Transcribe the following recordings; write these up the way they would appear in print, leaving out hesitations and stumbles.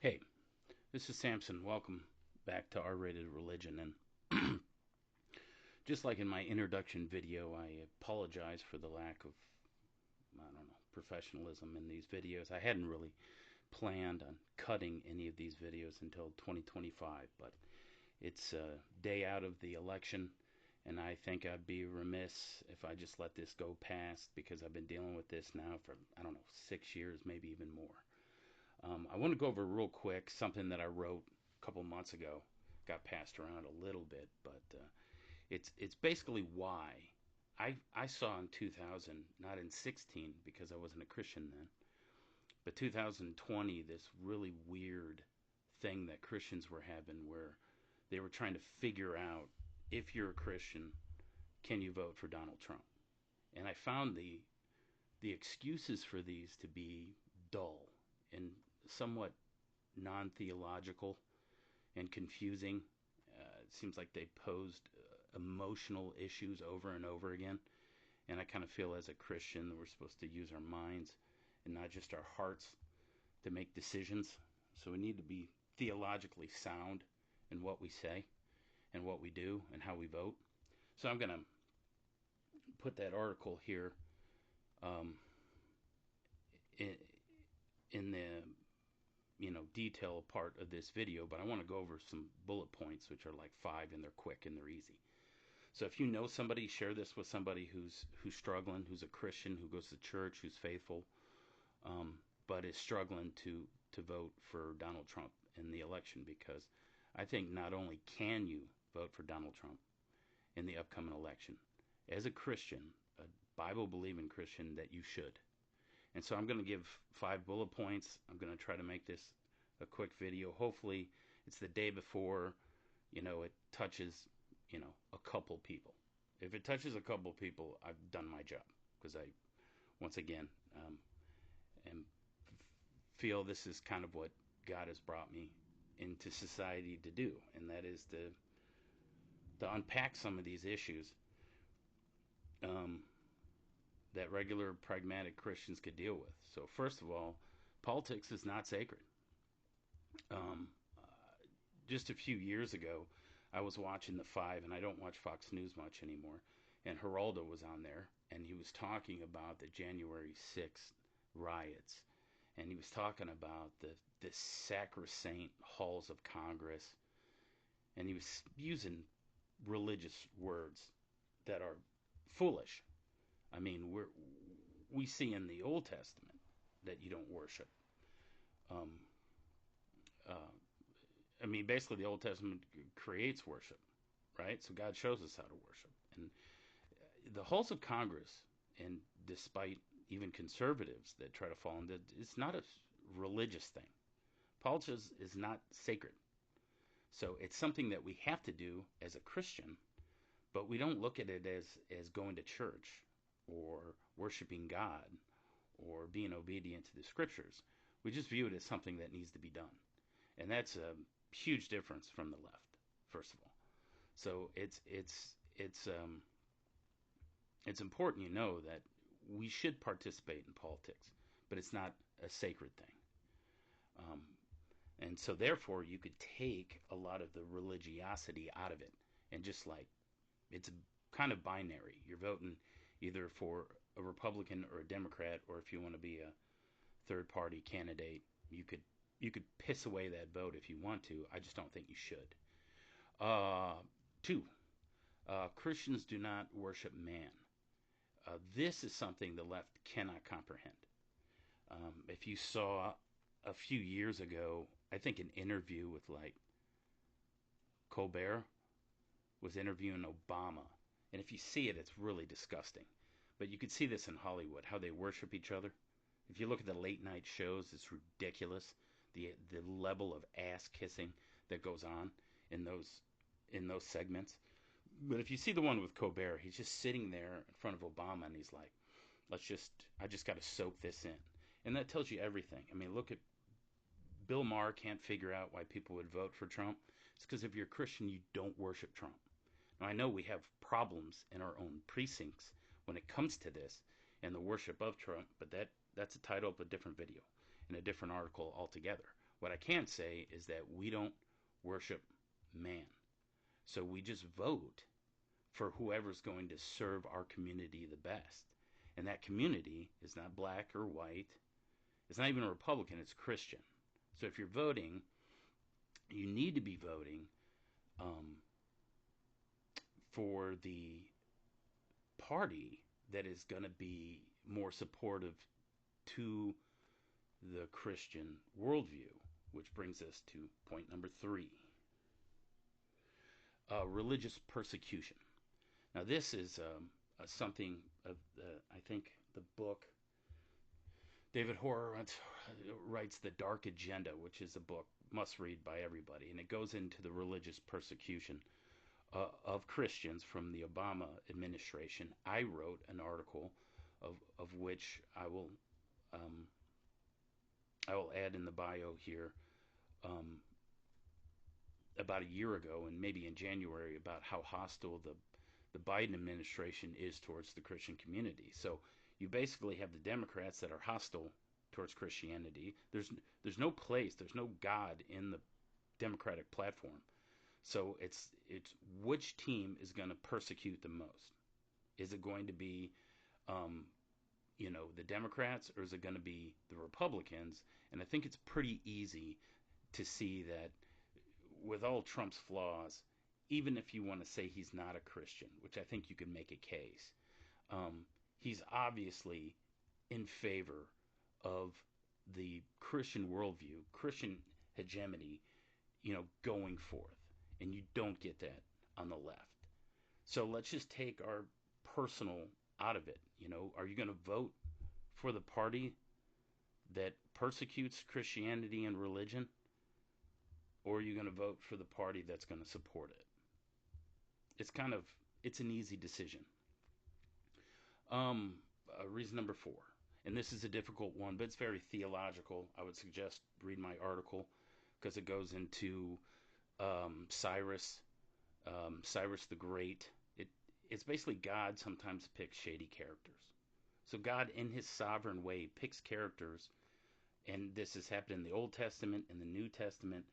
Hey, this is Samson. Welcome back to R-Rated Religion. And just like in my introduction video, I apologize for the lack of, professionalism in these videos. I hadn't really planned on cutting any of these videos until 2025, but it's a day out of the election, and I think I'd be remiss if I just let this go past because I've been dealing with this now for, 6 years, maybe even more. I want to go over real quick something that I wrote a couple months ago. Got passed around a little bit, but it's basically why I saw in 2000, not in 16 because I wasn't a Christian then, but 2020 this really weird thing that Christians were having where they were trying to figure out if you're a Christian, can you vote for Donald Trump? And I found the excuses for these to be dull and somewhat non-theological and confusing. It seems like they posed emotional issues over and over again. And I kind of feel as a Christian that we're supposed to use our minds and not just our hearts to make decisions. So we need to be theologically sound in what we say and what we do and how we vote. So I'm going to put that article here um, in the detail part of this video, but I want to go over some bullet points, which are like 5, and they're quick and they're easy. So if you know somebody, share this with somebody who's struggling, who's a Christian, who goes to church, who's faithful, but is struggling to vote for Donald Trump in the election, because I think not only can you vote for Donald Trump in the upcoming election, as a Christian, a Bible believing Christian, that you should. And so I'm going to give 5 bullet points. I'm going to try to make this a quick video. Hopefully it's the day before, it touches, a couple people. If it touches a couple people, I've done my job, because I, once again, am, feel this is kind of what God has brought me into society to do, and that is to unpack some of these issues um, that regular pragmatic Christians could deal with. So first of all, politics is not sacred. Um, uh, just a few years ago, I was watching the Five, and I don't watch Fox News much anymore. And Geraldo was on there, and he was talking about the January 6th riots, and he was talking about the sacrosanct halls of Congress, and he was using religious words that are foolish. I mean, we see in the Old Testament that you don't worship. Um, uh, I mean, basically, the Old Testament creates worship, right? So God shows us how to worship. And the halls of Congress, and despite even conservatives that try to fall into, it's not a religious thing. Politics is not sacred. So it's something that we have to do as a Christian, but we don't look at it as going to church or worshiping God or being obedient to the scriptures. We just view it as something that needs to be done. And that's a huge difference from the left, first of all. So it's important that we should participate in politics, but it's not a sacred thing. Um, and so therefore you could take a lot of the religiosity out of it, and just like it's kind of binary. You're voting either for a Republican or a Democrat, or if you want to be a third party candidate, you could piss away that vote if you want to. I just don't think you should. Uh, 2, Christians do not worship man. This is something the left cannot comprehend. If you saw a few years ago, I think an interview with like Colbert was interviewing Obama, and if you see it, it's really disgusting. But you could see this in Hollywood, how they worship each other. If you look at the late night shows, it's ridiculous. The level of ass kissing that goes on in those segments. But if you see the one with Colbert, he's just sitting there in front of Obama, and he's like, I just got to soak this in. And that tells you everything. I mean, look at Bill Maher can't figure out why people would vote for Trump. It's because if you're a Christian, you don't worship Trump. Now, I know we have problems in our own precincts when it comes to this and the worship of Trump, but that's a title of a different video and a different article altogether. What I can say is that we don't worship man. So we just vote for whoever's going to serve our community the best. And that community is not black or white. It's not even a Republican, it's Christian. So if you're voting, you need to be voting um, for the party that is going to be more supportive to the Christian worldview, which brings us to point number 3, religious persecution. Now, this is something of I think the book David Horowitz writes The Dark Agenda, which is a book must read by everybody, and it goes into the religious persecution of Christians from the Obama administration. I wrote an article of which um, I will add in the bio here um, about a year ago, and maybe in January, about how hostile the Biden administration is towards the Christian community. So you basically have the Democrats that are hostile towards Christianity. There's no place, there's no God in the Democratic platform. So it's which team is going to persecute the most? Is it going to be the Democrats, or is it going to be the Republicans? And I think it's pretty easy to see that with all Trump's flaws, even if you want to say he's not a Christian, which I think you can make a case, he's obviously in favor of the Christian worldview, Christian hegemony, going forth. And you don't get that on the left. So let's just take our personal out of it. Are you going to vote for the party that persecutes Christianity and religion? Or are you going to vote for the party that's going to support it? It's an easy decision. Reason number 4, and this is a difficult one, but it's very theological. I would suggest read my article because it goes into Cyrus the Great. It's basically God sometimes picks shady characters. So God, in His sovereign way, picks characters, and this has happened in the Old Testament, in the New Testament,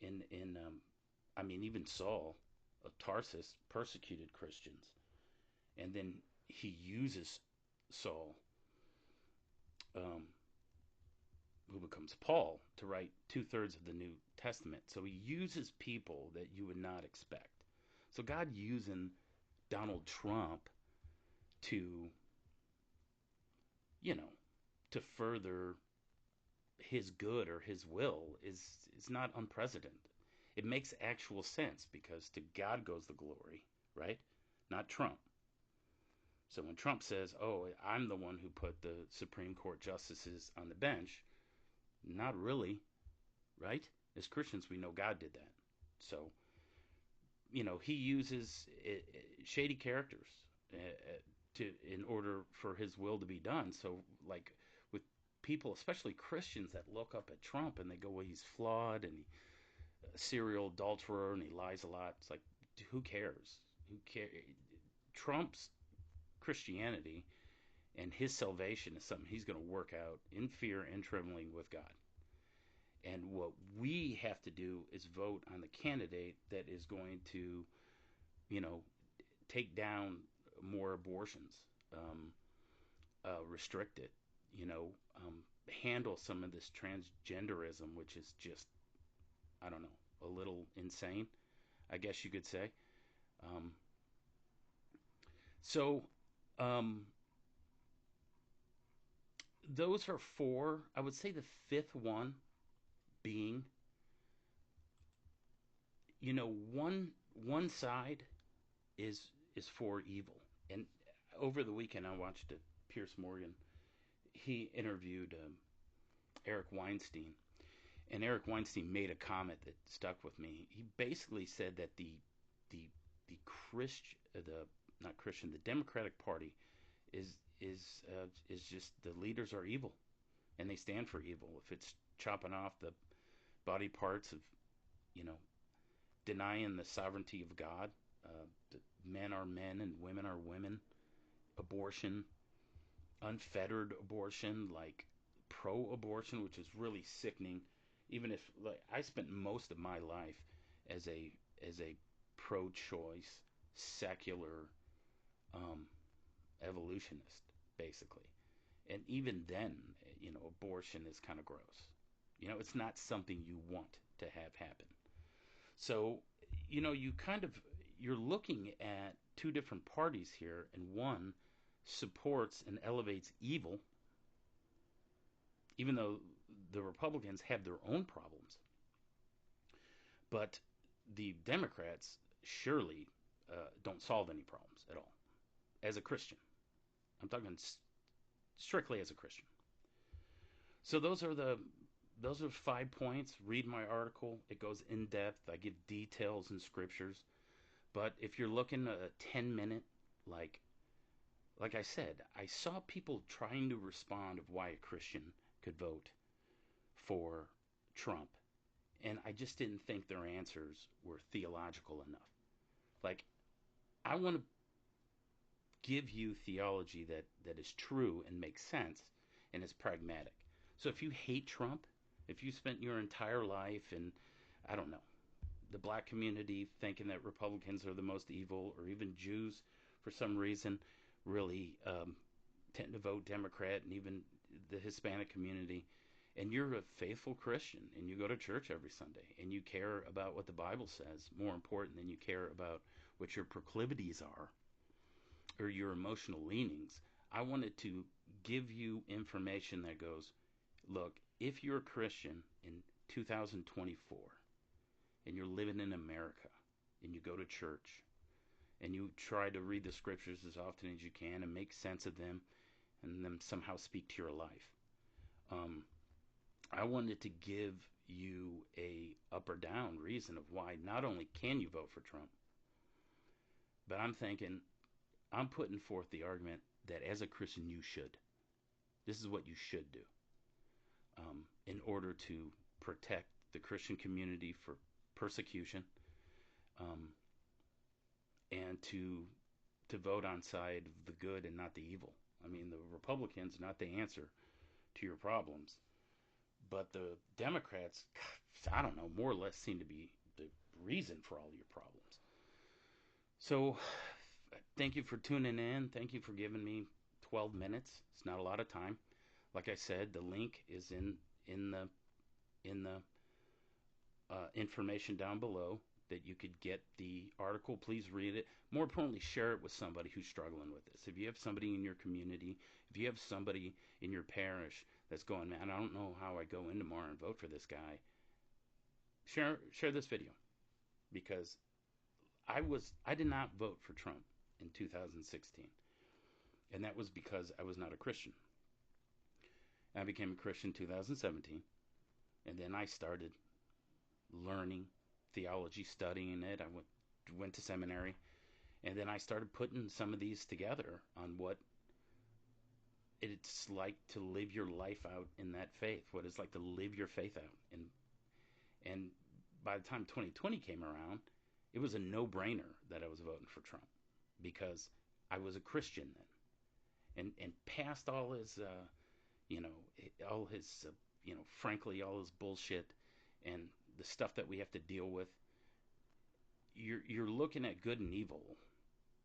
even Saul of Tarsus persecuted Christians, and then he uses Saul, who becomes Paul, to write 2/3 of the New Testament. So he uses people that you would not expect. So God using Donald Trump to, to further His good or His will is not unprecedented. It makes actual sense because to God goes the glory, right? Not Trump. So when Trump says, "Oh, I'm the one who put the Supreme Court justices on the bench," not really, right? As Christians, we know God did that. So, He uses shady characters in order for His will to be done. So, like with people, especially Christians, that look up at Trump and they go, "Well, he's flawed and a serial adulterer and he lies a lot." It's like, who cares? Who cares? Trump's Christianity and his salvation is something he's going to work out in fear and trembling with God. And what we have to do is vote on the candidate that is going to, take down more abortions, restrict it, handle some of this transgenderism, which is just, I don't know, a little insane, I guess you could say. So, those are 4. I would say the 5th one being, one side is for evil. And over the weekend, I watched Piers Morgan. He interviewed Eric Weinstein, and Eric Weinstein made a comment that stuck with me. He basically said that the Democratic Party is just, the leaders are evil, and they stand for evil. If it's chopping off the body parts of, denying the sovereignty of God, men are men and women are women, abortion, unfettered abortion, like pro-abortion, which is really sickening. even if like I spent most of my life as a pro-choice secular um, evolutionist, basically. And even then, abortion is kind of gross. It's not something you want to have happen. So, you kind of you're looking at two different parties here, and one supports and elevates evil, even though the Republicans have their own problems. But the Democrats surely don't solve any problems at all. As a Christian, I'm talking strictly as a Christian. So those are 5 points. Read my article. It goes in depth. I give details and scriptures. But if you're looking at a 10-minute, like I said, I saw people trying to respond of why a Christian could vote for Trump, and I just didn't think their answers were theological enough. Like, I want to give you theology that is true and makes sense and is pragmatic. So if you hate Trump, if you spent your entire life in, I don't know, the black community thinking that Republicans are the most evil, or even Jews for some reason really tend to vote Democrat, and even the Hispanic community, and you're a faithful Christian and you go to church every Sunday and you care about what the Bible says more important than you care about what your proclivities are or your emotional leanings, I wanted to give you information that goes, look, if you're a Christian in 2024 and you're living in America and you go to church and you try to read the scriptures as often as you can and make sense of them and then somehow speak to your life, I wanted to give you a up or down reason of why not only can you vote for Trump, but I'm putting forth the argument that as a Christian you should. This is what you should do in order to protect the Christian community for persecution, um, and to vote on side of the good and not the evil. I mean, the Republicans are not the answer to your problems, but the Democrats, I don't know, more or less seem to be the reason for all your problems. So, thank you for tuning in. Thank you for giving me 12 minutes. It's not a lot of time. Like I said, the link is in the information down below that you could get the article. Please read it. More importantly, share it with somebody who's struggling with this. If you have somebody in your community, if you have somebody in your parish that's going, man, I don't know how I go in tomorrow and vote for this guy, share this video, because I did not vote for Trump in 2016, and that was because I was not a Christian. I became a Christian in 2017, and then I started learning theology, studying it. I went to seminary, and then I started putting some of these together on what it's like to live your life out in that faith, what it's like to live your faith out. And by the time 2020 came around, it was a no-brainer that I was voting for Trump, because I was a Christian then, and past all his frankly, all his bullshit and the stuff that we have to deal with. You're looking at good and evil,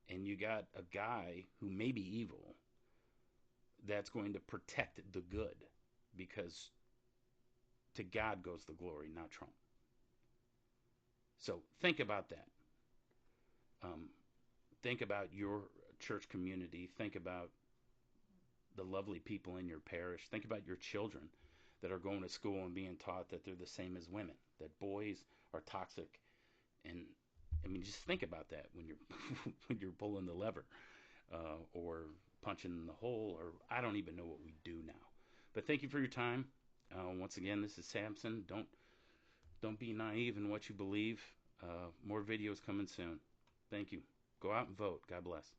and you got a guy who may be evil that's going to protect the good, because to God goes the glory, not Trump. So think about that. Think about your church community. Think about the lovely people in your parish. Think about your children that are going to school and being taught that they're the same as women, that boys are toxic. And I mean, just think about that when you're when you're pulling the lever, or punching in the hole, or I don't even know what we do now. But thank you for your time. Once again, this is Samson. Don't be naive in what you believe. More videos coming soon. Thank you. Go out and vote. God bless.